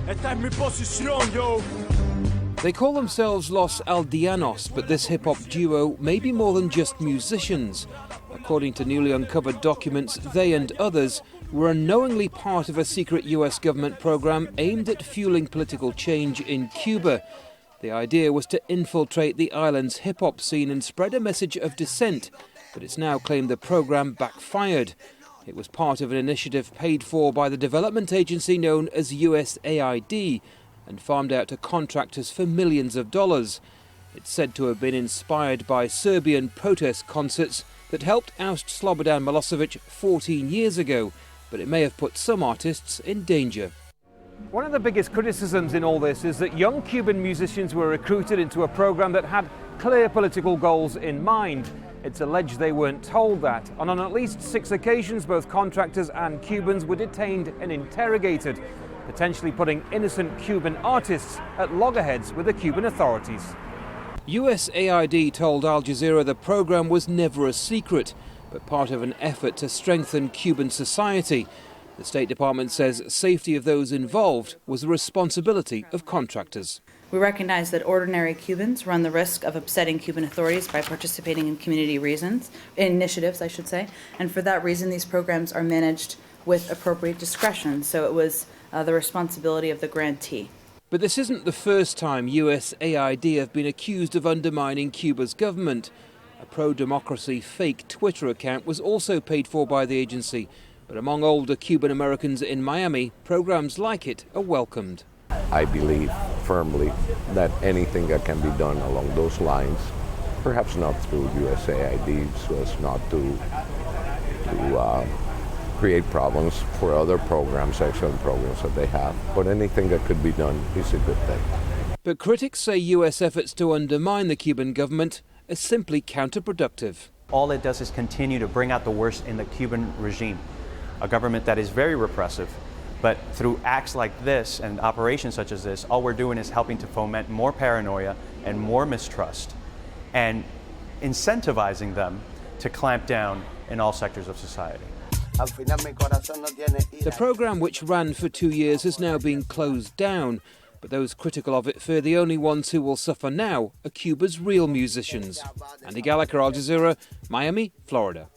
Esta es mi posición, yo. They call themselves Los Aldeanos, but this hip-hop duo may be more than just musicians. According to newly uncovered documents, they and others were unknowingly part of a secret US government program aimed at fueling political change in Cuba. The idea was to infiltrate the island's hip-hop scene and spread a message of dissent, but it's now claimed the program backfired. It was part of an initiative paid for by the development agency known as USAID and farmed out to contractors for millions of dollars. It's said to have been inspired by Serbian protest concerts that helped oust Slobodan Milosevic 14 years ago, but it may have put some artists in danger. One of the biggest criticisms in all this is that young Cuban musicians were recruited into a program that had clear political goals in mind. It's alleged they weren't told that, and on at least 6 occasions both contractors and Cubans were detained and interrogated, potentially putting innocent Cuban artists at loggerheads with the Cuban authorities. USAID told Al Jazeera the program was never a secret, but part of an effort to strengthen Cuban society. The State Department says safety of those involved was the responsibility of contractors. We recognize that ordinary Cubans run the risk of upsetting Cuban authorities by participating in community initiatives, and for that reason these programs are managed with appropriate discretion, so it was the responsibility of the grantee. But this isn't the first time USAID have been accused of undermining Cuba's government. A pro-democracy fake Twitter account was also paid for by the agency, but among older Cuban Americans in Miami, programs like it are welcomed. I believe firmly that anything that can be done along those lines, perhaps not through USAID, so as not to create problems for other programs, excellent programs that they have, but anything that could be done is a good thing. But critics say US efforts to undermine the Cuban government are simply counterproductive. All it does is continue to bring out the worst in the Cuban regime, a government that is very repressive. But through acts like this and operations such as this, all we're doing is helping to foment more paranoia and more mistrust and incentivizing them to clamp down in all sectors of society. The program, which ran for 2 years, has now been closed down. But those critical of it fear the only ones who will suffer now are Cuba's real musicians. Andy Gallagher, Al Jazeera, Miami, Florida.